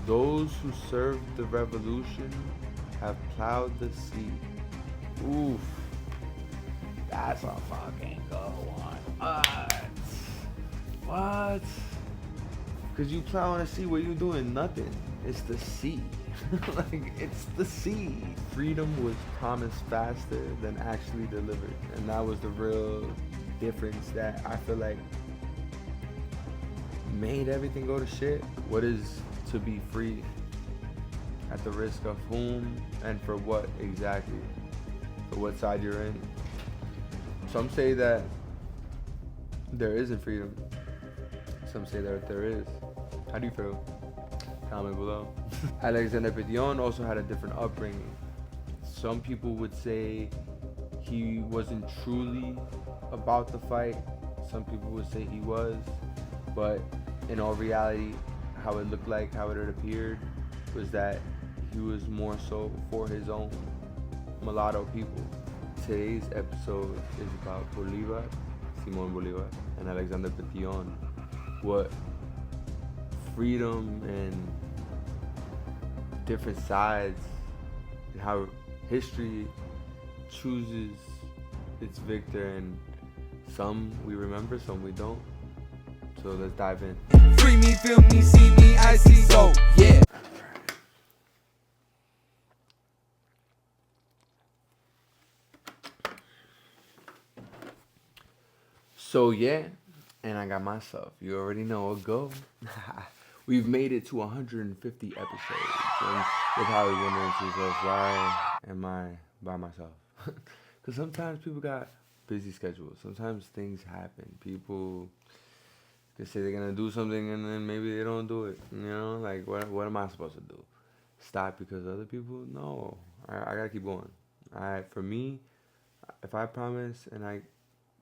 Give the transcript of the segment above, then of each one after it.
Those who served the revolution have plowed the sea. Oof. That's a fucking good one. What? Because you plow on a sea, what you doing? Nothing. It's the sea. Like, it's the sea. Freedom was promised faster than actually delivered. And that was the real difference that I feel like made everything go to shit. What is to be free? At the risk of whom and for what exactly? For what side you're in? Some say that there isn't freedom. Some say that there is. How do you feel? Comment below. Alexandre Pétion also had a different upbringing. Some people would say he wasn't truly about the fight. Some people would say he was. But in all reality, how it looked like, how it had appeared, was that he was more so for his own mulatto people. Today's episode is about Bolívar, Simón Bolívar, and Alexandre Pétion. What freedom and different sides, and how history chooses its victor, and some we remember, some we don't. So let's dive in. Free me, feel me, see me, I see, so yeah. So yeah, and I got myself. You already know a go. We've made it to 150 episodes, and you're probably wondering to yourself, why am I by myself? Because sometimes people got busy schedules. Sometimes things happen. People they say they're gonna do something and then maybe they don't do it. You know, like what am I supposed to do? Stop because other people? No, I gotta keep going. For me, if I promise and I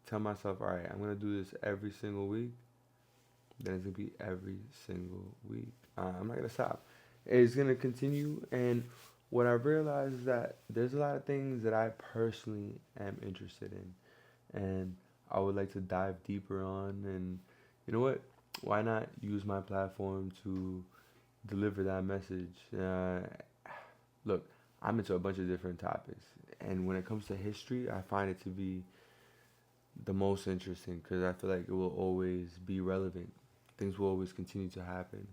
tell myself, all right, I'm gonna do this every single week, then it's gonna be every single week. I'm not gonna stop. It's gonna continue, and what I realized is that there's a lot of things that I personally am interested in, and I would like to dive deeper on. And you know what? Why not use my platform to deliver that message? Look, I'm into a bunch of different topics, and when it comes to history, I find it to be the most interesting because I feel like it will always be relevant. Things will always continue to happen.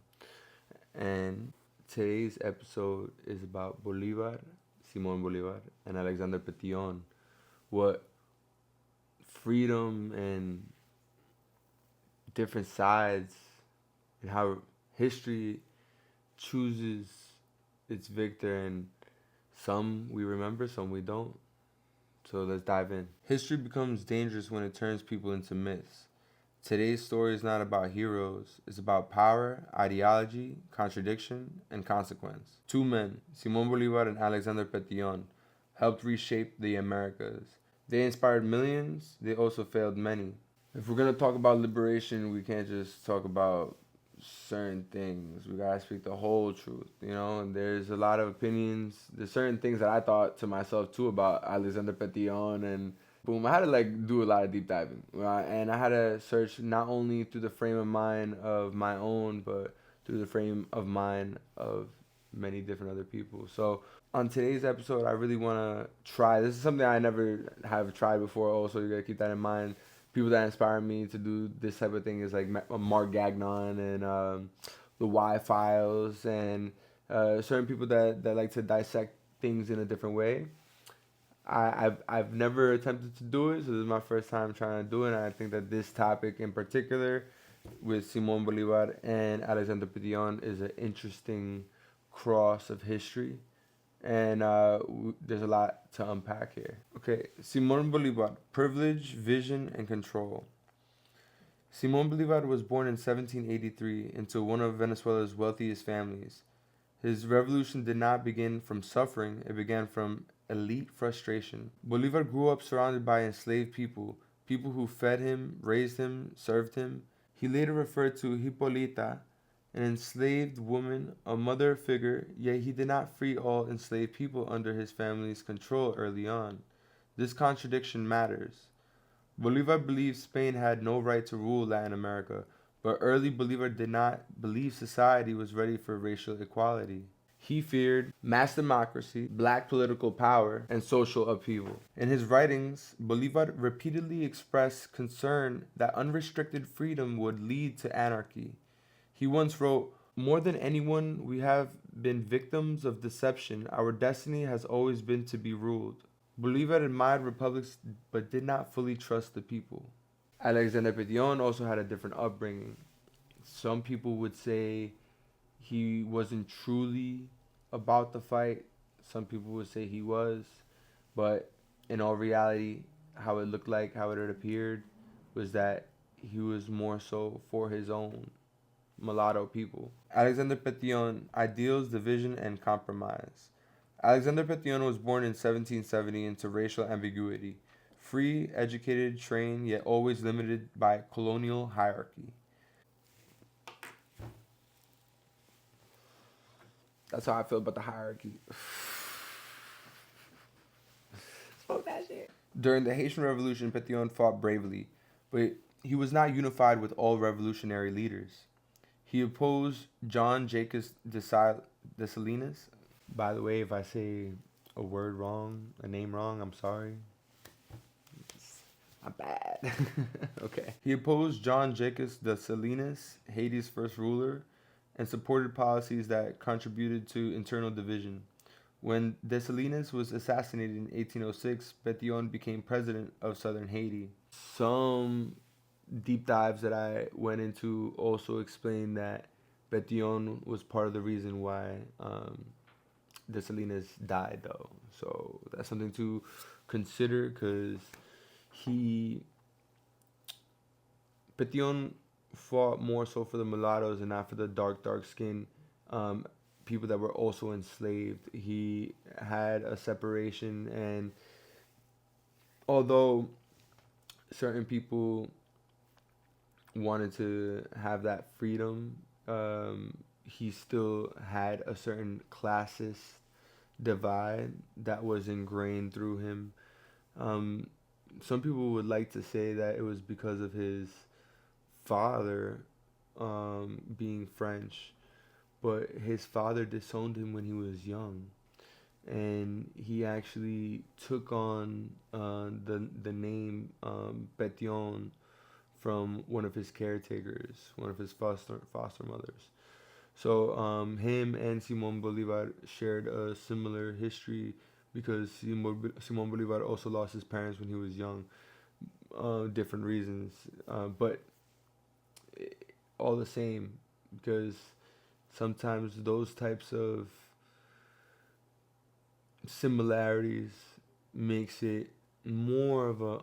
And today's episode is about Bolívar, Simón Bolívar, and Alexandre Pétion. What freedom and different sides, and how history chooses its victor, and some we remember, some we don't. So let's dive in. History becomes dangerous when it turns people into myths. Today's story is not about heroes, it's about power, ideology, contradiction, and consequence. Two men, Simón Bolívar and Alexandre Pétion, helped reshape the Americas. They inspired millions, they also failed many. If we're gonna talk about liberation, we can't just talk about certain things. We gotta speak the whole truth, you know. And there's a lot of opinions. There's certain things that I thought to myself too about Alexandre Pétion, and boom, I had to like do a lot of deep diving, and I had to search not only through the frame of mind of my own, but through the frame of mind of many different other people. So on today's episode, I really want to try. This is something I never have tried before. Also, you gotta keep that in mind. People that inspire me to do this type of thing is like Mark Gagnon and the Y Files, and certain people that like to dissect things in a different way. I've never attempted to do it, so this is my first time trying to do it. And I think that this topic in particular, with Simón Bolívar and Alexandre Pétion, is an interesting cross of history, and there's a lot to unpack here. Okay, Simón Bolívar, privilege, vision, and control. Simón Bolívar was born in 1783 into one of Venezuela's wealthiest families. His revolution did not begin from suffering, it began from elite frustration. Bolívar grew up surrounded by enslaved people, people who fed him, raised him, served him. He later referred to Hipólita, an enslaved woman, a mother figure, yet he did not free all enslaved people under his family's control early on. This contradiction matters. Bolívar believed Spain had no right to rule Latin America. But early Bolivar did not believe society was ready for racial equality. He feared mass democracy, black political power, and social upheaval. In his writings, Bolivar repeatedly expressed concern that unrestricted freedom would lead to anarchy. He once wrote, "More than anyone, we have been victims of deception. Our destiny has always been to be ruled." Bolivar admired republics but did not fully trust the people. Alexandre Pétion also had a different upbringing. Some people would say he wasn't truly about the fight. Some people would say he was. But in all reality, how it looked like, how it appeared, was that he was more so for his own mulatto people. Alexandre Pétion, ideals, division, and compromise. Alexandre Pétion was born in 1770 into racial ambiguity. Free, educated, trained, yet always limited by colonial hierarchy. That's how I feel about the hierarchy. Smoke that shit. During the Haitian Revolution, Pétion fought bravely, but he was not unified with all revolutionary leaders. He opposed John Jacques Dessalines. By the way, if I say a word wrong, a name wrong, I'm sorry. I'm bad. Okay. He opposed John Jacques Dessalines, Haiti's first ruler, and supported policies that contributed to internal division. When Dessalines was assassinated in 1806, Pétion became president of southern Haiti. Some deep dives that I went into also explain that Pétion was part of the reason why Dessalines died, though. So that's something to consider, because Pétion fought more so for the mulattoes and not for the dark skin people that were also enslaved. He had a separation, and although certain people wanted to have that freedom, he still had a certain classist divide that was ingrained through him. Some people would like to say that it was because of his father being French, but his father disowned him when he was young, and he actually took on the name Pétion from one of his caretakers, one of his foster mothers. So him and Simón Bolívar shared a similar history, because Simón Bolívar also lost his parents when he was young, different reasons, but all the same, because sometimes those types of similarities makes it more of a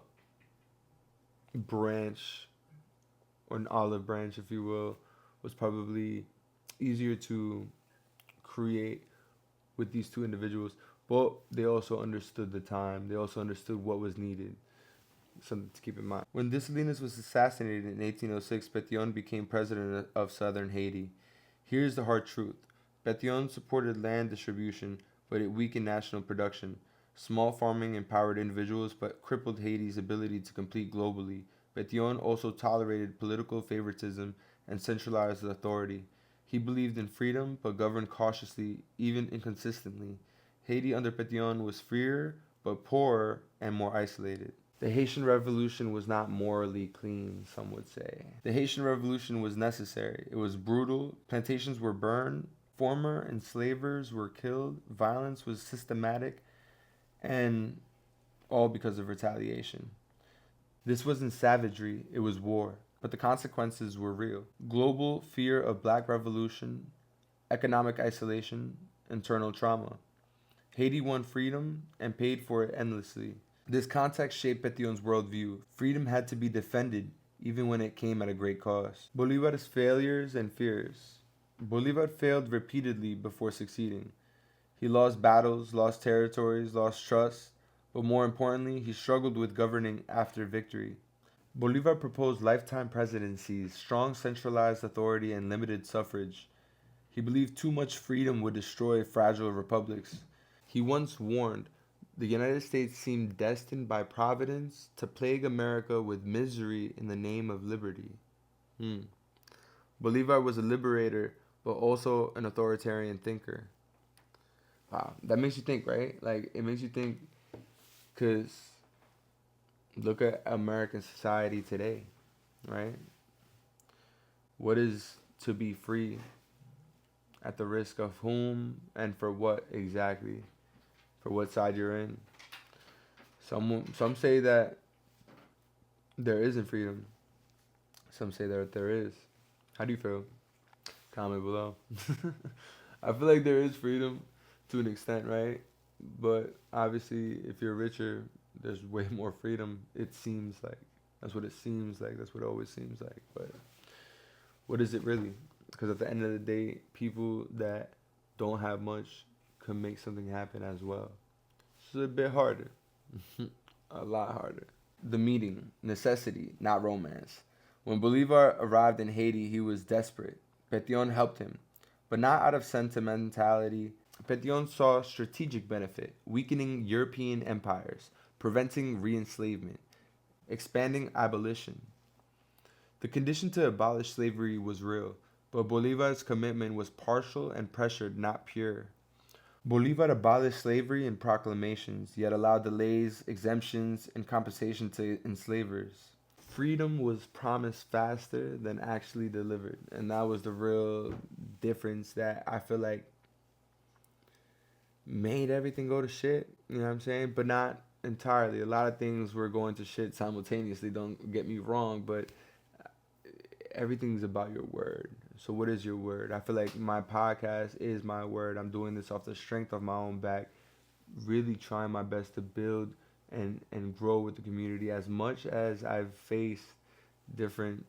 branch, or an olive branch, if you will, was probably easier to create with these two individuals. But they also understood the time. They also understood what was needed. Something to keep in mind. When Dessalines was assassinated in 1806, Pétion became president of southern Haiti. Here's the hard truth. Pétion supported land distribution, but it weakened national production. Small farming empowered individuals, but crippled Haiti's ability to compete globally. Pétion also tolerated political favoritism and centralized authority. He believed in freedom, but governed cautiously, even inconsistently. Haiti under Pétion was freer, but poorer and more isolated. The Haitian Revolution was not morally clean, some would say. The Haitian Revolution was necessary. It was brutal. Plantations were burned. Former enslavers were killed. Violence was systematic, and all because of retaliation. This wasn't savagery, it was war. But the consequences were real. Global fear of black revolution, economic isolation, internal trauma. Haiti won freedom and paid for it endlessly. This context shaped Pétion's worldview. Freedom had to be defended, even when it came at a great cost. Bolívar's failures and fears. Bolívar failed repeatedly before succeeding. He lost battles, lost territories, lost trust, but more importantly, he struggled with governing after victory. Bolívar proposed lifetime presidencies, strong centralized authority, and limited suffrage. He believed too much freedom would destroy fragile republics. He once warned, "The United States seemed destined by Providence to plague America with misery in the name of liberty." Bolivar was a liberator, but also an authoritarian thinker. Wow, that makes you think, right? Like, it makes you think, because look at American society today, right? What is to be free at the risk of whom and for what exactly? For what side you're in? Some say that there isn't freedom. Some say that there is. How do you feel? Comment below. I feel like there is freedom to an extent, right? But obviously, if you're richer, there's way more freedom. It seems like. That's what it seems like. That's what it always seems like. But what is it really? Because at the end of the day, people that don't have much can make something happen as well. It's a bit harder. A lot harder. The meeting, necessity, not romance. When Bolivar arrived in Haiti, he was desperate. Pétion helped him, but not out of sentimentality. Pétion saw strategic benefit, weakening European empires, preventing re-enslavement, expanding abolition. The condition to abolish slavery was real, but Bolivar's commitment was partial and pressured, not pure. Bolivar abolished slavery in proclamations, yet allowed delays, exemptions, and compensation to enslavers. Freedom was promised faster than actually delivered, and that was the real difference that I feel like made everything go to shit, you know what I'm saying? But not entirely. A lot of things were going to shit simultaneously, don't get me wrong, but everything's about your word. So what is your word? I feel like my podcast is my word. I'm doing this off the strength of my own back, really trying my best to build and grow with the community. As much as I've faced different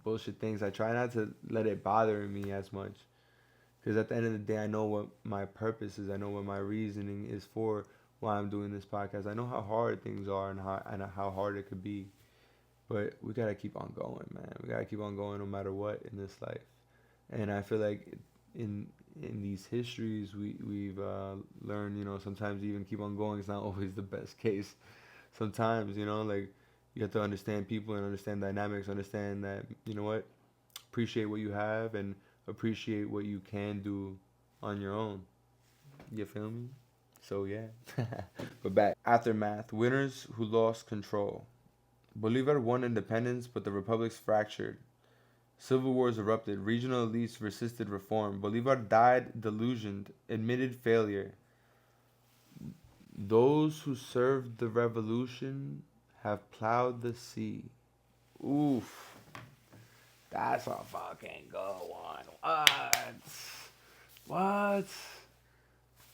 bullshit things, I try not to let it bother me as much. Because at the end of the day, I know what my purpose is. I know what my reasoning is for why I'm doing this podcast. I know how hard things are and how hard it could be. But we gotta keep on going, man. We gotta keep on going no matter what in this life. And I feel like in these histories we've learned, you know, sometimes even keep on going is not always the best case. Sometimes, you know, like you have to understand people and understand dynamics, understand that, you know what, appreciate what you have and appreciate what you can do on your own. You feel me? So yeah. But back. Aftermath. Winners who lost control. Bolívar won independence, but the republics fractured. Civil wars erupted. Regional elites resisted reform. Bolívar died delusioned, admitted failure. Those who served the revolution have plowed the sea. Oof. That's a fucking good one. What?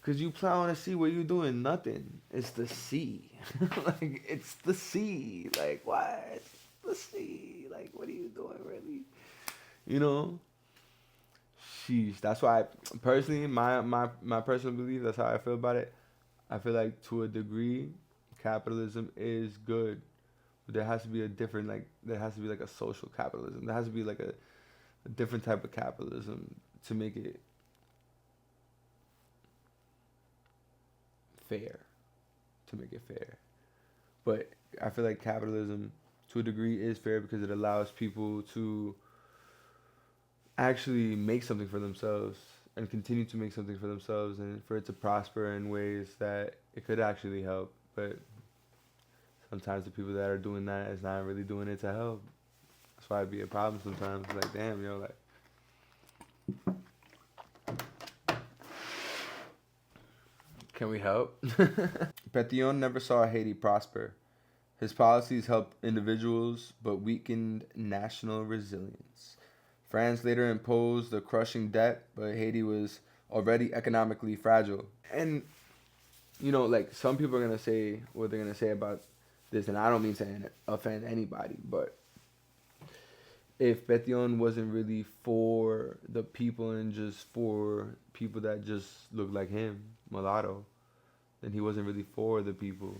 Because you plow on the sea, what you doing? Nothing. It's the sea. Like, it's the sea. Like, what? It's the sea. Like, what are you doing, really? You know? Sheesh. That's why, personally, my personal belief, that's how I feel about it. I feel like, to a degree, capitalism is good. But there has to be a different, like, there has to be, like, a social capitalism. There has to be, like, a different type of capitalism to make it fair, but I feel like capitalism to a degree is fair because it allows people to actually make something for themselves and continue to make something for themselves and for it to prosper in ways that it could actually help. But sometimes the people that are doing that is not really doing it to help. That's why it'd be a problem sometimes. Like, damn, yo, like, can we help? Pétion never saw Haiti prosper. His policies helped individuals but weakened national resilience. France later imposed a crushing debt, but Haiti was already economically fragile. And, you know, like, some people are going to say what they're going to say about this, and I don't mean to offend anybody, but if Pétion wasn't really for the people and just for people that just look like him, mulatto, then he wasn't really for the people.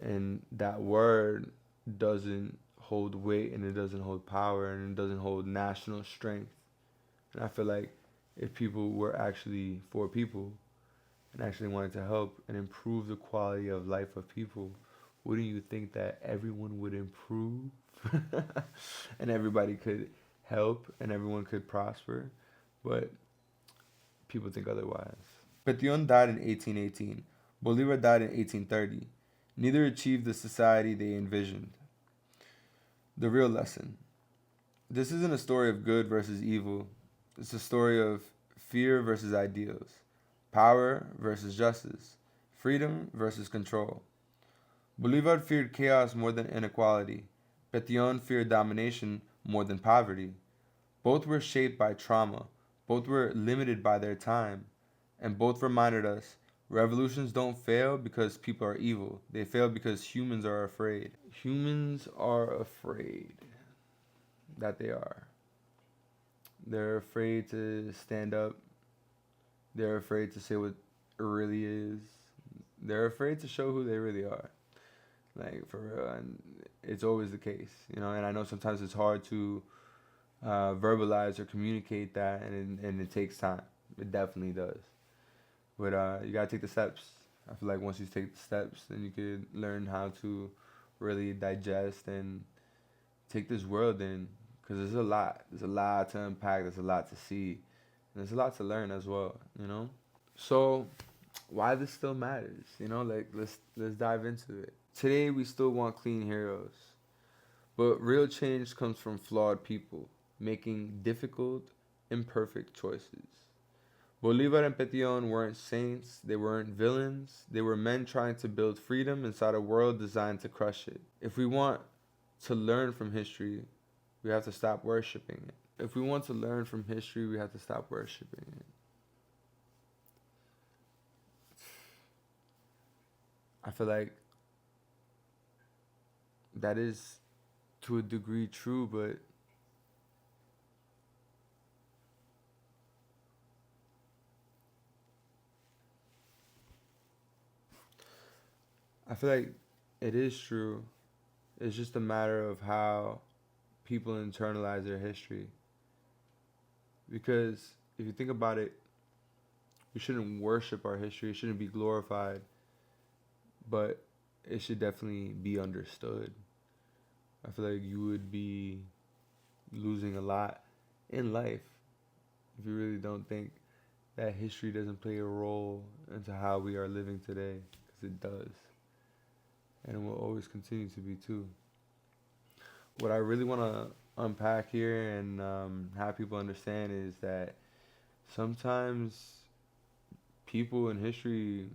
And that word doesn't hold weight and it doesn't hold power and it doesn't hold national strength. And I feel like if people were actually for people and actually wanted to help and improve the quality of life of people, wouldn't you think that everyone would improve? And everybody could help and everyone could prosper, but people think otherwise. Pétion died in 1818. Bolívar died in 1830. Neither achieved the society they envisioned. The real lesson. This isn't a story of good versus evil. It's a story of fear versus ideals, power versus justice, freedom versus control. Bolívar feared chaos more than inequality. Pétion feared domination more than poverty. Both were shaped by trauma. Both were limited by their time. And both reminded us revolutions don't fail because people are evil. They fail because humans are afraid. Humans are afraid that they are. They're afraid to stand up. They're afraid to say what it really is. They're afraid to show who they really are. Like, for real. And it's always the case, you know. And I know sometimes it's hard to verbalize or communicate that, and it takes time. It definitely does. But you gotta take the steps. I feel like once you take the steps, then you could learn how to really digest and take this world in. Because there's a lot. There's a lot to unpack. There's a lot to see. And there's a lot to learn as well, you know? So, why this still matters, you know? Like, let's dive into it. Today, we still want clean heroes. But real change comes from flawed people making difficult, imperfect choices. Bolívar and Pétion weren't saints, they weren't villains, they were men trying to build freedom inside a world designed to crush it. If we want to learn from history, we have to stop worshiping it. If we want to learn from history, we have to stop worshiping it. I feel like that is to a degree true, but I feel like it is true. It's just a matter of how people internalize their history. Because if you think about it, we shouldn't worship our history. It shouldn't be glorified. But it should definitely be understood. I feel like you would be losing a lot in life if you really don't think that history doesn't play a role into how we are living today. Because it does. And it will always continue to be too. What I really want to unpack here and have people understand is that sometimes people in history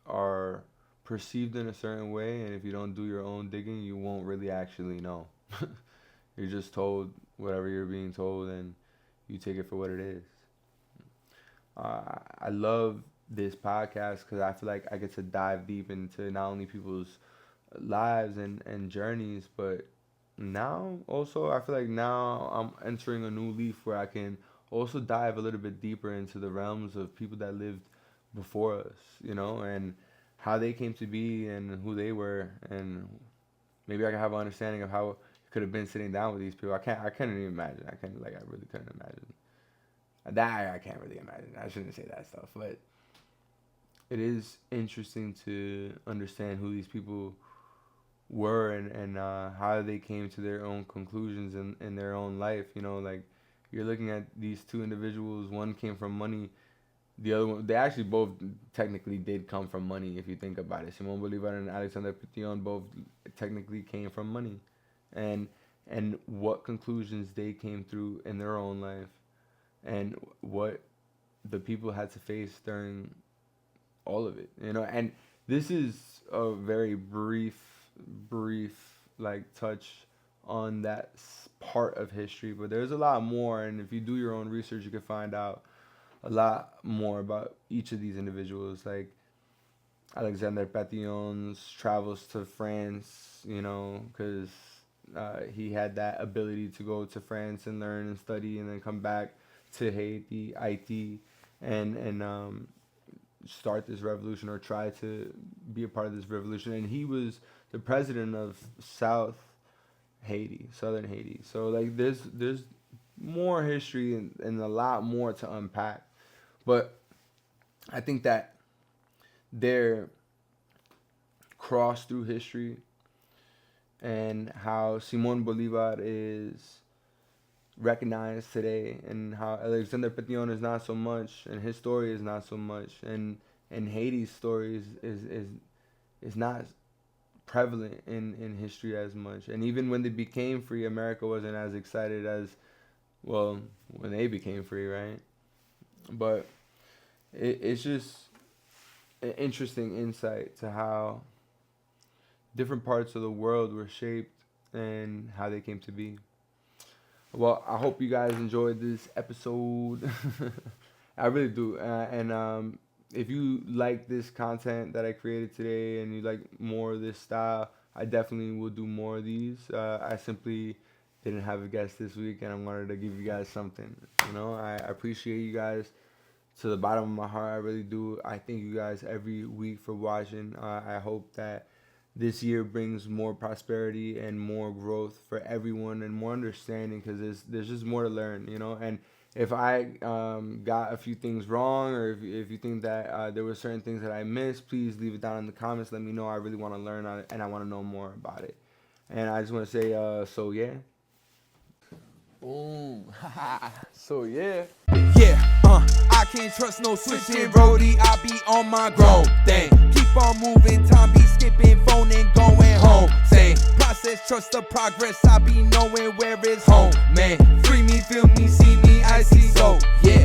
are perceived in a certain way, and if you don't do your own digging, you won't really actually know. You're just told whatever you're being told, and you take it for what it is. I love this podcast because I feel like I get to dive deep into not only people's lives and journeys, but now also I feel like now I'm entering a new leaf where I can also dive a little bit deeper into the realms of people that lived before us, you know, and how they came to be and who they were, and maybe I can have an understanding of how it could have been sitting down with these people. I couldn't even imagine. I really couldn't imagine. That I can't really imagine. I shouldn't say that stuff, but it is interesting to understand who these people were and how they came to their own conclusions in their own life. You know, like you're looking at these two individuals. One came from money. The other one, they actually both technically did come from money if you think about it. Simón Bolívar and Alexandre Pétion both technically came from money. And what conclusions they came through in their own life and what the people had to face during all of it, you know. And this is a very brief like touch on that part of history, but there's a lot more, and if you do your own research you can find out a lot more about each of these individuals, like Alexandre Pétion's travels to France, you know, because he had that ability to go to France and learn and study and then come back to Haiti and start this revolution or try to be a part of this revolution. And he was the president of southern Haiti. So like there's more history and a lot more to unpack. But I think that their cross through history and how Simón Bolívar is recognized today, and how Alexandre Pétion is not so much, and his story is not so much, and Haiti's story is not prevalent in history as much. And even when they became free, America wasn't as excited as, well, when they became free, right? But it's just an interesting insight to how different parts of the world were shaped and how they came to be. Well, I hope you guys enjoyed this episode. I really do. And if you like this content that I created today and you like more of this style, I definitely will do more of these. I simply didn't have a guest this week, and I wanted to give you guys something. I appreciate you guys to the bottom of my heart. I really do. I thank you guys every week for watching. I hope that this year brings more prosperity and more growth for everyone and more understanding, because there's just more to learn, And if I got a few things wrong, or if you think that there were certain things that I missed, please leave it down in the comments. Let me know. I really want to learn on it, and I want to know more about it. And I just want to say, so yeah. Boom. So yeah. Yeah, I can't trust no switching, Brody. I be on my grown thing. Keep on moving, time be skipping, phone and going home. Same process, trust the progress. I be knowing where it's home, man. Free me, feel me, see me, I see. So yeah.